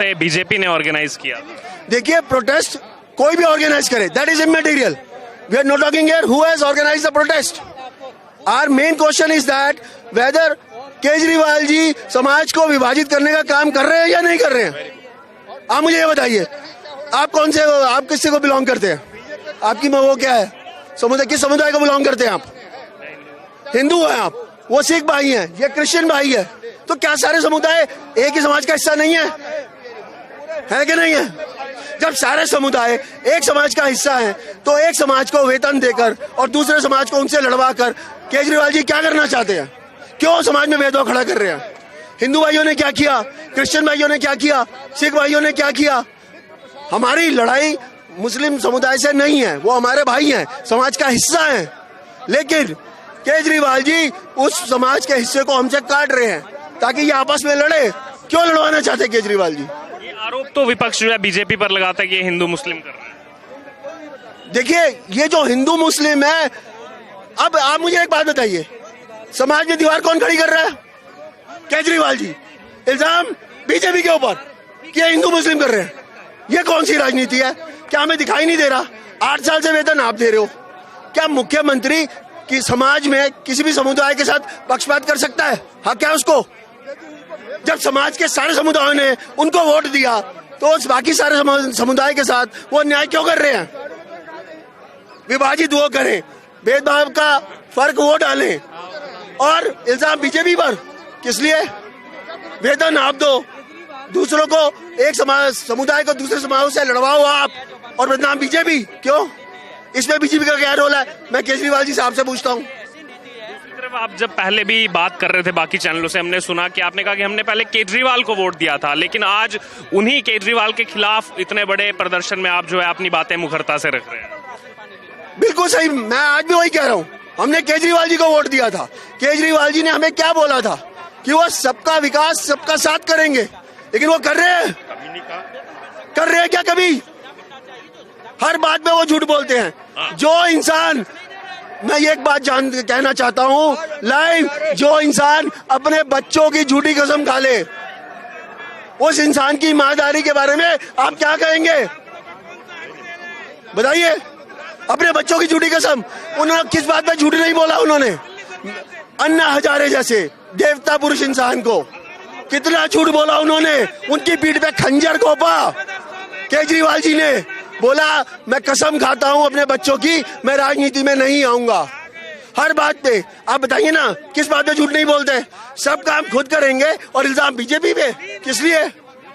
लगता है बीजेपी ने ऑर्गेनाइज किया? देखिए, प्रोटेस्ट कोई भी ऑर्गेनाइज करे, that is immaterial. We are not talking here who has organized the protest. Our main question is that whether Kejriwal ji समाज को विभाजित करने का काम कर रहे हैं या नहीं कर रहे हैं. आप मुझे ये बताइए, आप कौन से, आप किससे को बिलोंग करते हैं? आपकी वो क्या है समुदाय, किस समुदाय को बिलोंग करते हैं आप? हिंदू हैं आप, वो सिख भाई हैं, ये क्रिश्चियन भाई है. तो क्या सारे समुदाय एक ही समाज का हिस्सा नहीं है कि नहीं है? जब सारे समुदाय एक समाज का हिस्सा है तो एक समाज को वेतन देकर और दूसरे समाज को उनसे लड़वा कर केजरीवाल जी क्या करना चाहते हैं? क्यों समाज में भेदभाव खड़ा कर रहे हैं? हिंदू भाइयों ने क्या किया, क्रिश्चियन भाइयों ने क्या किया, सिख भाइयों ने क्या किया? हमारी लड़ाई मुस्लिम समुदाय से नहीं है, वो हमारे भाई हैं, समाज का हिस्सा हैं. लेकिन केजरीवाल जी उस समाज के हिस्से को हमसे काट रहे हैं ताकि ये आपस में लड़े. क्यों लड़वाना चाहते हैं केजरीवाल जी? ये आरोप तो विपक्ष जो है बीजेपी पर लगाता है कि ये हिंदू मुस्लिम कर रहे हैं. देखिए, ये जो हिंदू मुस्लिम है, अब आप मुझे एक बात बताइए, समाज में दीवार कौन खड़ी कर रहा है? केजरीवाल जी. इल्जाम बीजेपी के ऊपर कि हिंदू मुस्लिम कर रहे हैं. ये कौन सी राजनीति है? क्या हमें दिखाई नहीं दे रहा? 8 साल से वेतन आप दे रहे हो. क्या मुख्यमंत्री कि समाज में किसी भी समुदाय के साथ पक्षपात कर सकता है? हाँ, क्या उसको? जब समाज के सारे समुदायों ने उनको वोट दिया तो उस बाकी सारे समुदाय के साथ वो अन्याय क्यों कर रहे हैं? विभाजित वो करें, भेदभाव का फर्क वो डालें और इल्जाम बीजेपी पर किस लिए? वेतन आप दो, दूसरों को, एक समुदाय को दूसरे समाज से लड़वाओ आप, और बदनाम बीजेपी. क्यों? इसमें बीजेपी का क्या रोल है? मैं केजरीवाल जी साहब से पूछता हूँ. आप जब पहले भी बात कर रहे थे बाकी चैनलों से, हमने सुना कि आपने कहा कि हमने पहले केजरीवाल को वोट दिया था, लेकिन आज उन्हीं केजरीवाल के खिलाफ इतने बड़े प्रदर्शन में आप जो है अपनी बातें मुखरता से रख रहे हैं. बिल्कुल सही, मैं आज भी वही कह रहा हूँ. हमने केजरीवाल जी को वोट दिया था. केजरीवाल जी ने हमें क्या बोला था कि वो सबका विकास सबका साथ करेंगे, लेकिन वो कर रहे हैं? कर रहे हैं क्या कभी? हर बात में वो झूठ बोलते हैं. जो इंसान, मैं ये एक बात कहना चाहता हूँ लाइव, जो इंसान अपने बच्चों की झूठी कसम खा ले, उस इंसान की ईमानदारी के बारे में आप क्या कहेंगे? बताइए. अपने बच्चों की झूठी कसम, उन्होंने किस बात पे झूठ नहीं बोला? उन्होंने अन्ना हजारे जैसे देवता पुरुष इंसान को कितना झूठ बोला उन्होंने. उनकी पीठ पे खंजर घोंपा. केजरीवाल जी ने बोला मैं कसम खाता हूं अपने बच्चों की, मैं राजनीति में नहीं आऊंगा. हर बात पे आप बताइए ना, किस बात पे झूठ नहीं बोलते? सब काम खुद करेंगे और इल्जाम बीजेपी पे किस लिए?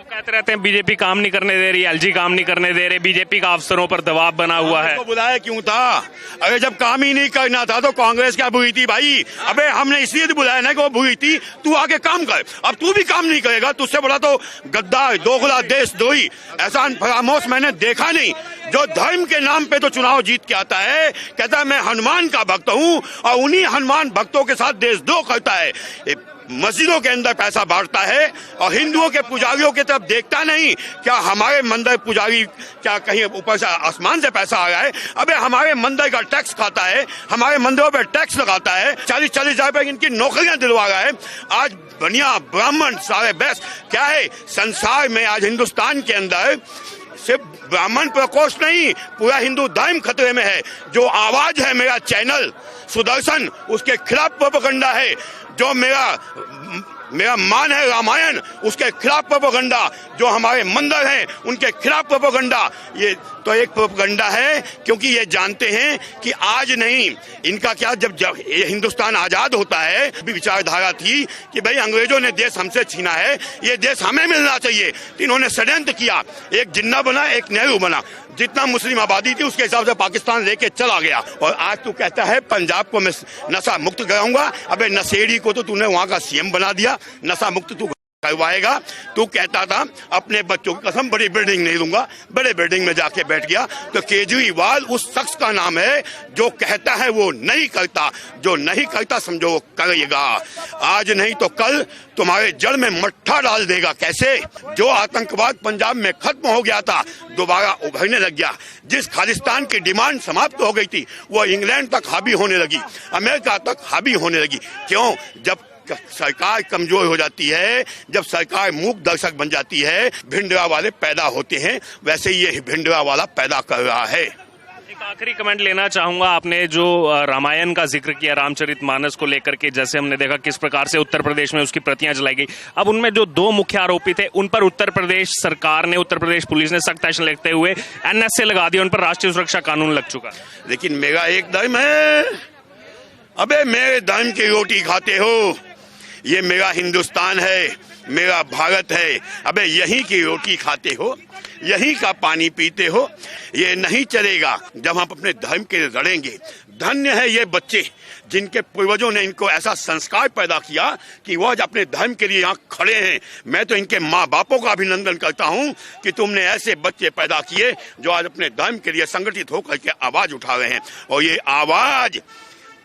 कहते रहते हैं बीजेपी काम नहीं करने दे रही, एलजी काम नहीं करने दे रहे, बीजेपी का अफसरों पर दबाव बना हुआ है. बुलाया क्यों था? अरे जब काम ही नहीं करना था तो कांग्रेस क्या बुरी थी भाई? अबे हमने इसलिए तो बुलाया ना कि वो बुरी थी, तू आके काम कर. अब तू भी काम नहीं करेगा, तुझसे बड़ा तो गद्दार, दोगला, देशद्रोही, ऐसा फरामोश मैंने देखा नहीं. जो धर्म के नाम पे तो चुनाव जीत के आता है, कहता है मैं हनुमान का भक्त हूँ, और उन्हीं हनुमान भक्तों के साथ देशद्रोह करता है. मस्जिदों के अंदर पैसा बांटता है और हिंदुओं के पुजारियों की तरफ देखता नहीं. क्या हमारे मंदिर पुजारी क्या कहीं ऊपर से आसमान से पैसा आ रहा है? अबे हमारे मंदिर का टैक्स खाता है, हमारे मंदिरों पर टैक्स लगाता है, 40-40 हजार रुपए इनकी नौकरियां दिलवा रहा है. आज बनिया ब्राह्मण सारे बेस्ट क्या है संसार में? आज हिंदुस्तान के अंदर सिर्फ ब्राह्मण प्रकोष्ठ नहीं, पूरा हिंदू धर्म खतरे में है. जो आवाज है मेरा चैनल सुदर्शन, उसके खिलाफ प्रोपेगेंडा है. जो मेरा मान है रामायण, उसके खिलाफ प्रोपेगेंडा. जो हमारे मंदिर हैं उनके खिलाफ प्रोपेगेंडा. ये तो एक प्रोपेगेंडा है, क्योंकि ये जानते हैं कि आज नहीं, इनका क्या, जब ये हिंदुस्तान आजाद होता है भी विचारधारा थी कि भाई अंग्रेजों ने देश हमसे छीना है, ये देश हमें मिलना चाहिए. तो इन्होंने षड्यंत्र किया, एक जिन्ना बना, एक नेहरू बना. जितना मुस्लिम आबादी थी उसके हिसाब से पाकिस्तान लेके चला गया. और आज तू कहता है पंजाब को मैं नशा मुक्त कराऊंगा. अबे नशेड़ी को तो तूने वहां का सीएम बना दिया, नशा मुक्त तू करवाएगा. तू कहता था अपने बच्चों की कसम बड़ी बिल्डिंग नहीं दूंगा, बड़े बिल्डिंग में जाके बैठ गया. तो केजरीवाल उस शख्स का नाम है जो कहता है वो नहीं करता, जो नहीं करता समझो वो करेगा. आज नहीं तो कल तुम्हारे जड़ में मट्ठा डाल देगा. कैसे? जो आतंकवाद पंजाब में खत्म हो गया था दोबारा उभरने लग गया. जिस खालिस्तान की डिमांड समाप्त हो गई थी वो इंग्लैंड तक हावी होने लगी, अमेरिका तक हावी होने लगी. क्यों? जब सरकार कमजोर हो जाती है, जब सरकार मूक दर्शक बन जाती है, भिंडरा वाले पैदा होते हैं। वैसे ही ये भिंडरा वाला पैदा कर रहा है। एक आखिरी कमेंट लेना चाहूंगा, आपने जो रामायण का जिक्र किया, रामचरितमानस को लेकर के, जैसे हमने देखा किस प्रकार से उत्तर प्रदेश में उसकी प्रतियां जलाई गई। अब उनमें जो 2 मुख्य आरोपी थे उन पर उत्तर प्रदेश सरकार ने, उत्तर प्रदेश पुलिस ने सख्त एक्शन लेते हुए NSA लगा दिया, उन पर राष्ट्रीय सुरक्षा कानून लग चुका। लेकिन मेरा एक धर्म है, अबे मेरे धर्म की रोटी खाते हो, ये मेरा हिंदुस्तान है, मेरा भारत है, अबे यहीं की रोटी खाते हो, यहीं का पानी पीते हो। ये नहीं चलेगा जब हम अपने धर्म के लिए लड़ेंगे। धन्य है ये बच्चे जिनके पूर्वजों ने इनको ऐसा संस्कार पैदा किया कि वो आज अपने धर्म के लिए यहाँ खड़े हैं। मैं तो इनके माँ बापों का अभिनंदन करता हूँ कि तुमने ऐसे बच्चे पैदा किए जो आज अपने धर्म के लिए संगठित होकर के आवाज उठा रहे हैं, और ये आवाज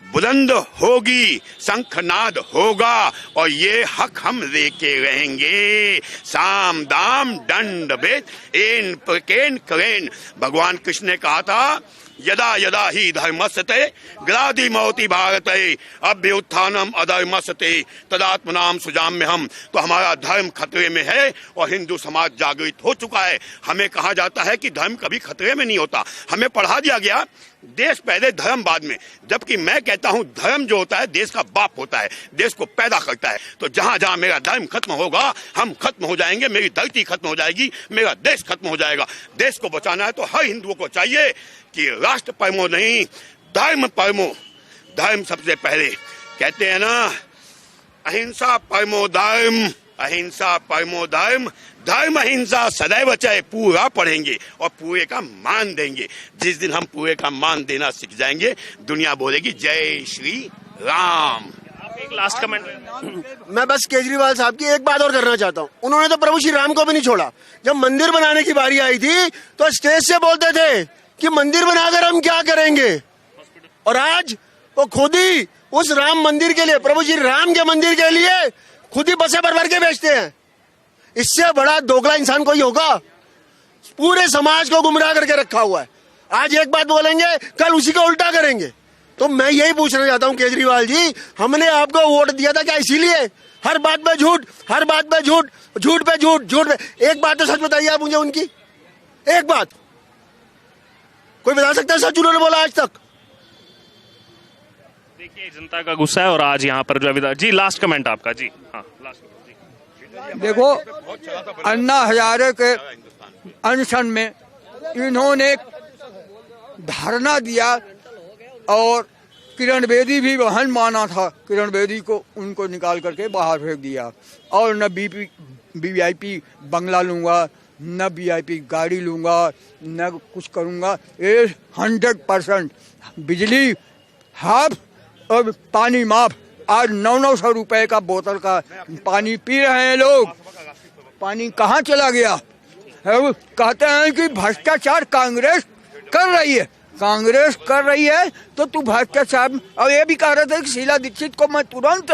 बुलंद होगी, शंखनाद होगा, और ये हक हम लेके रहेंगे। साम दाम दंड भेद एन प्रकेन करेन। भगवान कृष्ण ने कहा था, यदा यदा ही धर्मस्ते ग्राधि मौति भारते अभ्युत्थानम अधर्मस्ते तदात्मनाम सुजाम्य हम। तो हमारा धर्म खतरे में है और हिंदू समाज जागृत हो चुका है। हमें कहा जाता है कि धर्म कभी खतरे में नहीं होता, हमें पढ़ा दिया गया देश पहले धर्म बाद में, जबकि मैं कहता हूं धर्म जो होता है देश का बाप होता है, देश को पैदा करता है। तो जहां जहां मेरा धर्म खत्म होगा हम खत्म हो जाएंगे, मेरी धरती खत्म हो जाएगी, मेरा देश खत्म हो जाएगा। देश को बचाना है तो हर हिंदुओं को चाहिए कि राष्ट्र परमो नहीं, धर्म परमो। धर्म सबसे पहले, कहते हैं ना, अहिंसा परमो धर्म, अहिंसा परमो धर्म, धर्म अहिंसा सदैव चाहे पूरा पढ़ेंगे और पूरे का मान देंगे। जिस दिन हम पूरे का मान देना सीख जाएंगे, दुनिया बोलेगी जय श्री राम। एक लास्ट कमेंट। मैं बस केजरीवाल साहब की एक बात और करना चाहता हूँ। उन्होंने तो प्रभु श्री राम को भी नहीं छोड़ा। जब मंदिर बनाने की बारी आई थी तो स्टेज से बोलते थे कि मंदिर बनाकर हम क्या करेंगे, और आज वो खुद ही उस राम मंदिर के लिए, प्रभु श्री राम के मंदिर के लिए खुद ही बसें भर के बेचते हैं। इससे बड़ा दोगला इंसान कोई होगा? पूरे समाज को गुमराह करके रखा हुआ है। आज एक बात बोलेंगे, कल उसी को उल्टा करेंगे। तो मैं यही पूछना चाहता हूं केजरीवाल जी, हमने आपको वोट दिया था क्या इसीलिए? हर बात पे झूठ, हर बात पे झूठ, झूठ पे झूठ, झूठ पे। एक बात तो सच बताइए आप मुझे उनकी, एक बात कोई बता सकता है सच उन्होंने बोला आज तक? देखिए जनता का गुस्सा है, और आज यहाँ पर जो है जी लास्ट कमेंट आपका। जी हाँ, लास्ट जी। देखो, अन्ना हजारे के अनशन में इन्होंने धरना दिया और किरण बेदी भी बहन माना था, किरण बेदी को उनको निकाल करके बाहर फेंक दिया। और न वीआईपी बंगला लूंगा, न वीआईपी गाड़ी लूंगा, न कुछ करूंगा। ये 100% बिजली हाफ और पानी माफ। आज 900 रुपए का बोतल का पानी पी रहे हैं लोग। पानी कहाँ चला गया? कहते हैं कि भ्रष्टाचार कांग्रेस कर रही है, कांग्रेस कर रही है तो तू भ्रष्टाचार। और ये भी कह रहे थे कि शीला दीक्षित को मैं तुरंत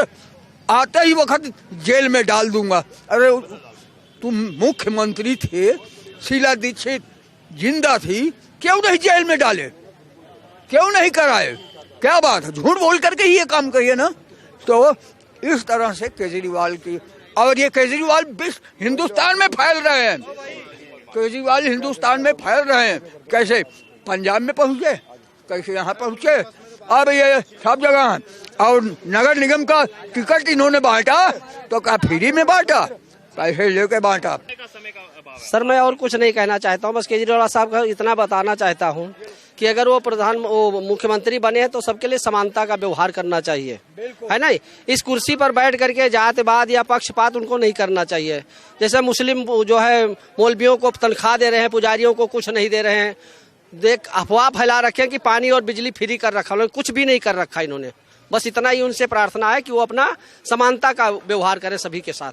आते ही वक्त जेल में डाल दूंगा। अरे तुम मुख्यमंत्री थे, शीला दीक्षित जिंदा थी, क्यों नहीं जेल में डाले, क्यों नहीं कराए? क्या बात है, झूठ बोल करके ही ये काम करिए ना। तो इस तरह से केजरीवाल की, और ये केजरीवाल हिंदुस्तान में फैल रहे हैं, केजरीवाल हिंदुस्तान में फैल रहे हैं। कैसे पंजाब में पहुंचे, कैसे यहाँ पहुंचे, अब ये सब जगह। और नगर निगम का टिकट इन्होंने बांटा तो क्या फ्री में बांटा, पैसे लेके बांटा। सर मैं और कुछ नहीं कहना चाहता हूँ, बस केजरीवाल साहब का इतना बताना चाहता हूँ कि अगर वो मुख्यमंत्री बने हैं तो सबके लिए समानता का व्यवहार करना चाहिए, है ना। इस कुर्सी पर बैठ करके जातिवाद या पक्षपात उनको नहीं करना चाहिए। जैसे मुस्लिम जो है मौलवियों को तनख्वाह दे रहे हैं, पुजारियों को कुछ नहीं दे रहे हैं। देख अफवाह फैला रखे हैं कि पानी और बिजली फ्री कर रखा, कुछ भी नहीं कर रखा इन्होंने। बस इतना ही उनसे प्रार्थना है कि वो अपना समानता का व्यवहार करें सभी के साथ।